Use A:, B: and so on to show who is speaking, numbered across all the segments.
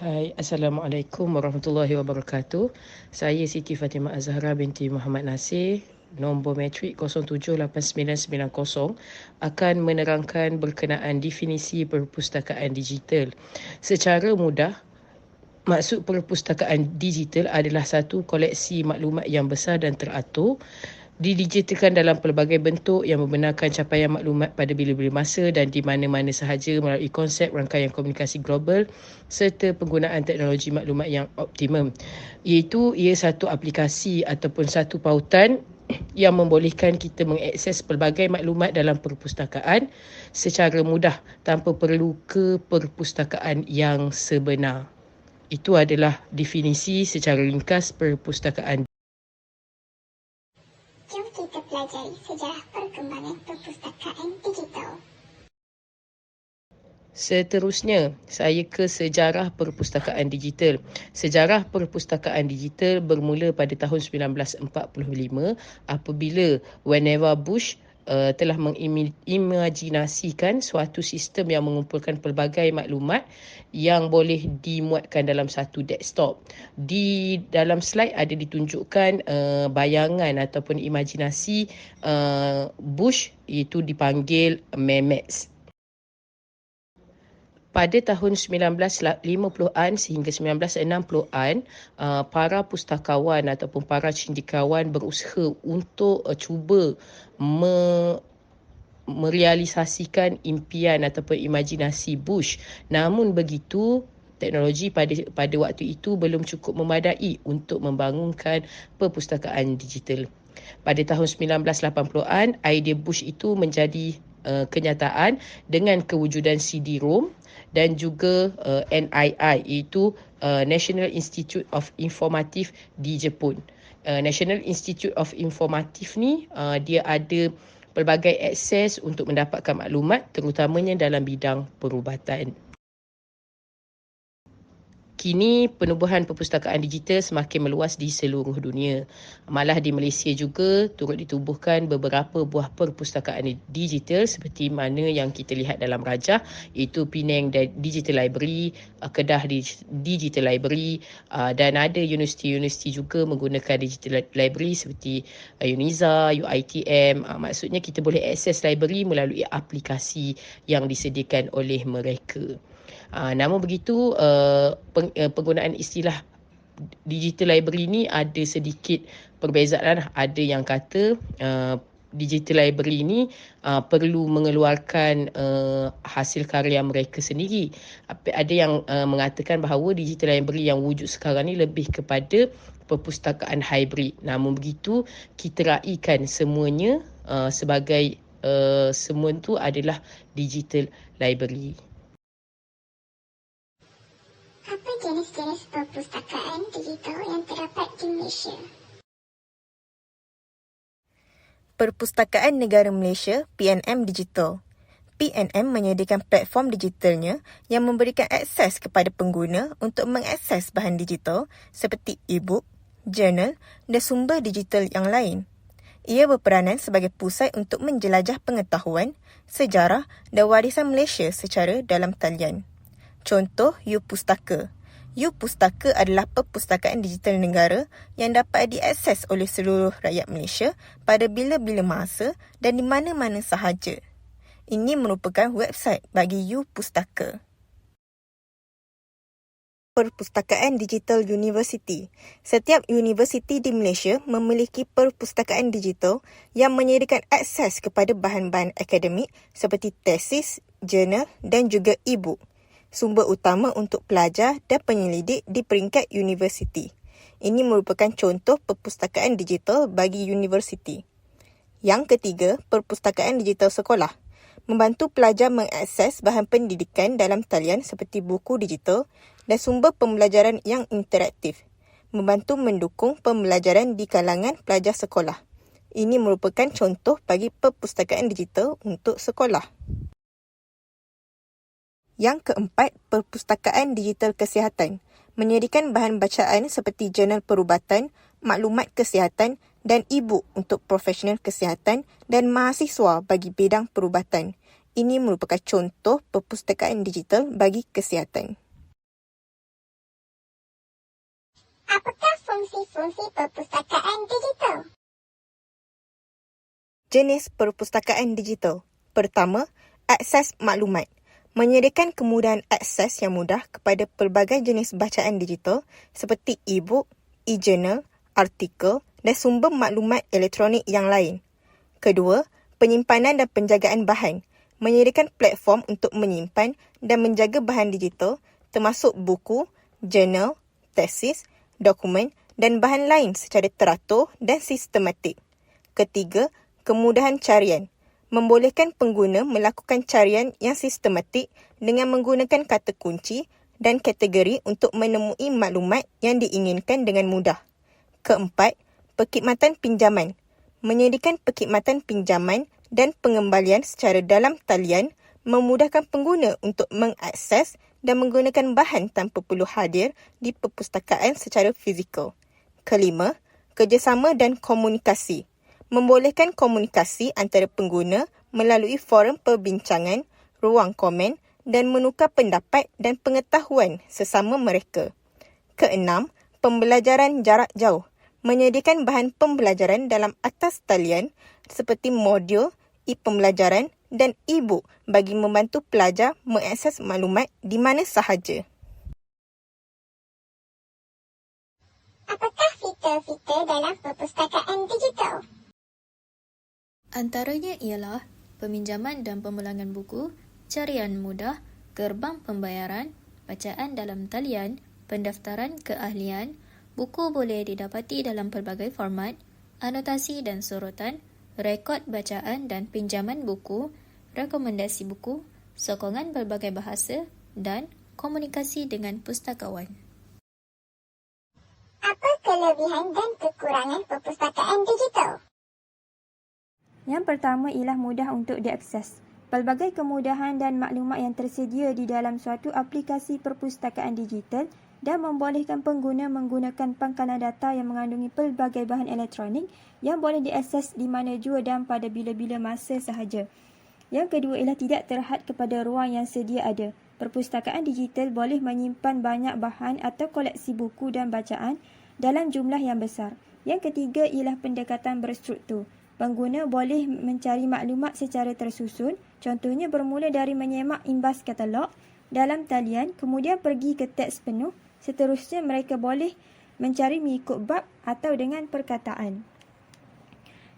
A: Hai, Assalamualaikum warahmatullahi wabarakatuh. Saya Siti Fatimah Azhara binti Muhammad Nasir, nombor matrik 078990 akan menerangkan berkenaan definisi perpustakaan digital. Secara mudah, maksud perpustakaan digital adalah satu koleksi maklumat yang besar dan teratur, didigitalkan dalam pelbagai bentuk yang membenarkan capaian maklumat pada bila-bila masa dan di mana-mana sahaja melalui konsep rangkaian komunikasi global serta penggunaan teknologi maklumat yang optimum, iaitu ia satu aplikasi ataupun satu pautan yang membolehkan kita mengakses pelbagai maklumat dalam perpustakaan secara mudah tanpa perlu ke perpustakaan yang sebenar. Itu adalah definisi secara ringkas perpustakaan.
B: Jom kita pelajari sejarah perkembangan perpustakaan digital.
A: Seterusnya, saya ke sejarah perpustakaan digital. Sejarah perpustakaan digital bermula pada tahun 1945 apabila Vannevar Bush telah mengimajinasikan suatu sistem yang mengumpulkan pelbagai maklumat yang boleh dimuatkan dalam satu desktop. Di dalam slide ada ditunjukkan bayangan ataupun imajinasi Bush, iaitu dipanggil Memex. Pada tahun 1950-an sehingga 1960-an, para pustakawan ataupun para cendekiawan berusaha untuk cuba merealisasikan impian ataupun imajinasi Bush. Namun begitu, teknologi pada waktu itu belum cukup memadai untuk membangunkan perpustakaan digital. Pada tahun 1980-an, idea Bush itu menjadi kenyataan dengan kewujudan CD-ROM dan juga NII, iaitu National Institute of Informative di Jepun. National Institute of Informative ni dia ada pelbagai akses untuk mendapatkan maklumat terutamanya dalam bidang perubatan. Kini penubuhan perpustakaan digital semakin meluas di seluruh dunia. Malah di Malaysia juga turut ditubuhkan beberapa buah perpustakaan digital seperti mana yang kita lihat dalam rajah, iaitu Penang Digital Library, Kedah Digital Library, dan ada universiti-universiti juga menggunakan digital library seperti UNIZA, UiTM. Maksudnya kita boleh akses library melalui aplikasi yang disediakan oleh mereka. Namun begitu, penggunaan istilah digital library ni ada sedikit perbezaan. Ada yang kata digital library ni perlu mengeluarkan hasil karya mereka sendiri. Ada yang mengatakan bahawa digital library yang wujud sekarang ni lebih kepada perpustakaan hybrid. Namun begitu, kita raikan semuanya sebagai semua itu adalah digital library.
B: Apa jenis-jenis perpustakaan digital yang terdapat di Malaysia?
C: Perpustakaan Negara Malaysia (PNM) Digital. PNM menyediakan platform digitalnya yang memberikan akses kepada pengguna untuk mengakses bahan digital seperti e-book, jurnal dan sumber digital yang lain. Ia berperanan sebagai pusat untuk menjelajah pengetahuan, sejarah dan warisan Malaysia secara dalam talian. Contoh U-Pustaka. U-Pustaka adalah perpustakaan digital negara yang dapat diakses oleh seluruh rakyat Malaysia pada bila-bila masa dan di mana-mana sahaja. Ini merupakan website bagi U-Pustaka. Perpustakaan Digital University. Setiap universiti di Malaysia memiliki perpustakaan digital yang menyediakan akses kepada bahan-bahan akademik seperti tesis, jurnal dan juga e-book. Sumber utama untuk pelajar dan penyelidik di peringkat universiti. Ini merupakan contoh perpustakaan digital bagi universiti. Yang ketiga, perpustakaan digital sekolah. Membantu pelajar mengakses bahan pendidikan dalam talian seperti buku digital dan sumber pembelajaran yang interaktif. Membantu mendukung pembelajaran di kalangan pelajar sekolah. Ini merupakan contoh bagi perpustakaan digital untuk sekolah. Yang keempat, perpustakaan digital kesihatan. Menyediakan bahan bacaan seperti jurnal perubatan, maklumat kesihatan dan e-book untuk profesional kesihatan dan mahasiswa bagi bidang perubatan. Ini merupakan contoh perpustakaan digital bagi kesihatan.
B: Apakah fungsi-fungsi perpustakaan digital?
C: Jenis perpustakaan digital. Pertama, akses maklumat. Menyediakan kemudahan akses yang mudah kepada pelbagai jenis bacaan digital seperti e-book, e-journal, artikel dan sumber maklumat elektronik yang lain. Kedua, penyimpanan dan penjagaan bahan. Menyediakan platform untuk menyimpan dan menjaga bahan digital termasuk buku, jurnal, tesis, dokumen dan bahan lain secara teratur dan sistematik. Ketiga, kemudahan carian. Membolehkan pengguna melakukan carian yang sistematik dengan menggunakan kata kunci dan kategori untuk menemui maklumat yang diinginkan dengan mudah. Keempat, perkhidmatan pinjaman. Menyediakan perkhidmatan pinjaman dan pengembalian secara dalam talian memudahkan pengguna untuk mengakses dan menggunakan bahan tanpa perlu hadir di perpustakaan secara fizikal. Kelima, kerjasama dan komunikasi. Membolehkan komunikasi antara pengguna melalui forum perbincangan, ruang komen dan menukar pendapat dan pengetahuan sesama mereka. Keenam, pembelajaran jarak jauh. Menyediakan bahan pembelajaran dalam atas talian seperti modul, e-pembelajaran dan e-book bagi membantu pelajar mengakses maklumat di mana sahaja.
B: Apakah fitur-fitur dalam perpustakaan digital?
D: Antaranya ialah peminjaman dan pemulangan buku, carian mudah, gerbang pembayaran, bacaan dalam talian, pendaftaran keahlian, buku boleh didapati dalam pelbagai format, anotasi dan sorotan, rekod bacaan dan pinjaman buku, rekomendasi buku, sokongan berbagai bahasa dan komunikasi dengan pustakawan.
B: Apa kelebihan dan kekurangan perpustakaan digital?
E: Yang pertama ialah mudah untuk diakses. Pelbagai kemudahan dan maklumat yang tersedia di dalam suatu aplikasi perpustakaan digital dan membolehkan pengguna menggunakan pangkalan data yang mengandungi pelbagai bahan elektronik yang boleh diakses di mana jua dan pada bila-bila masa sahaja. Yang kedua ialah tidak terhad kepada ruang yang sedia ada. Perpustakaan digital boleh menyimpan banyak bahan atau koleksi buku dan bacaan dalam jumlah yang besar. Yang ketiga ialah pendekatan berstruktur. Pengguna boleh mencari maklumat secara tersusun, contohnya bermula dari menyemak imbas katalog dalam talian, kemudian pergi ke teks penuh, seterusnya mereka boleh mencari mengikut bab atau dengan perkataan.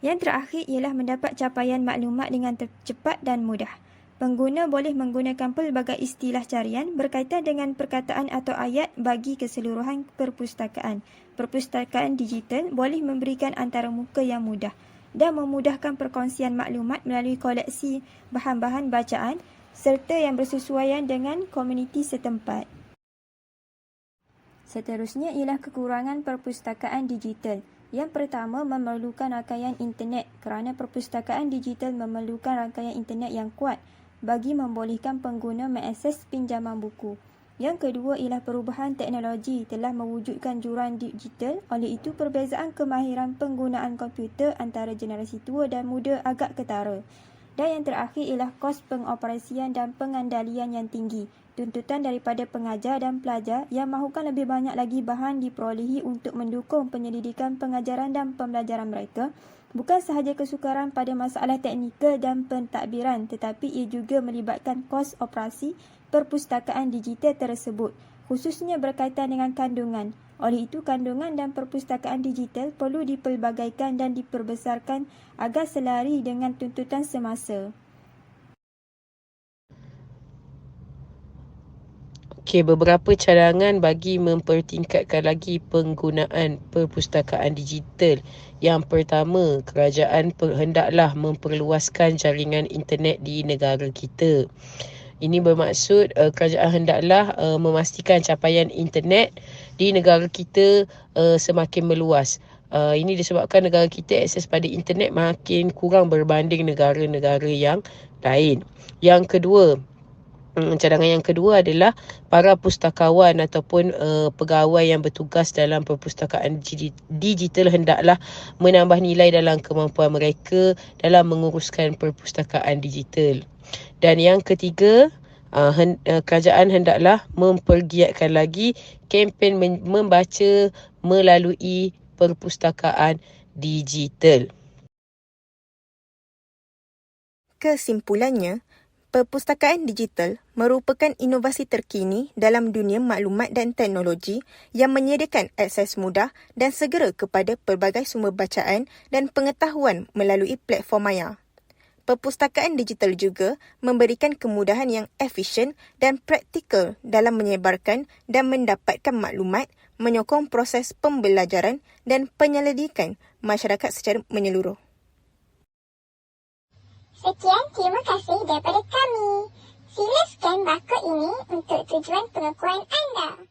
E: Yang terakhir ialah mendapat capaian maklumat dengan cepat dan mudah. Pengguna boleh menggunakan pelbagai istilah carian berkaitan dengan perkataan atau ayat bagi keseluruhan perpustakaan. Perpustakaan digital boleh memberikan antarmuka yang mudah dan memudahkan perkongsian maklumat melalui koleksi bahan-bahan bacaan serta yang bersesuaian dengan komuniti setempat. Seterusnya ialah kekurangan perpustakaan digital. Yang pertama, memerlukan rangkaian internet kerana perpustakaan digital memerlukan rangkaian internet yang kuat bagi membolehkan pengguna mengakses pinjaman buku. Yang kedua ialah perubahan teknologi telah mewujudkan juran digital, oleh itu perbezaan kemahiran penggunaan komputer antara generasi tua dan muda agak ketara. Dan yang terakhir ialah kos pengoperasian dan pengandalian yang tinggi. Tuntutan daripada pengajar dan pelajar yang mahukan lebih banyak lagi bahan diperolehi untuk mendukung penyelidikan pengajaran dan pembelajaran mereka, bukan sahaja kesukaran pada masalah teknikal dan pentadbiran, tetapi ia juga melibatkan kos operasi perpustakaan digital tersebut, khususnya berkaitan dengan kandungan. Oleh itu, kandungan dan perpustakaan digital perlu dipelbagaikan dan diperbesarkan agar selari dengan tuntutan semasa.
A: Okey, beberapa cadangan bagi mempertingkatkan lagi penggunaan perpustakaan digital. Yang pertama, kerajaan hendaklah memperluaskan jaringan internet di negara kita. Ini bermaksud kerajaan hendaklah memastikan capaian internet di negara kita semakin meluas. Ini disebabkan negara kita akses pada internet makin kurang berbanding negara-negara yang lain. Yang kedua, cadangan yang kedua adalah para pustakawan ataupun pegawai yang bertugas dalam perpustakaan digital hendaklah menambah nilai dalam kemampuan mereka dalam menguruskan perpustakaan digital. Dan yang ketiga, kerajaan hendaklah mempergiatkan lagi kempen membaca melalui perpustakaan digital.
C: Kesimpulannya, perpustakaan digital merupakan inovasi terkini dalam dunia maklumat dan teknologi yang menyediakan akses mudah dan segera kepada pelbagai sumber bacaan dan pengetahuan melalui platform maya. Perpustakaan digital juga memberikan kemudahan yang efisien dan praktikal dalam menyebarkan dan mendapatkan maklumat, menyokong proses pembelajaran dan penyelidikan masyarakat secara menyeluruh.
B: Sekian, terima kasih daripada kami. Sila scan barcode ini untuk tujuan pengakuan anda.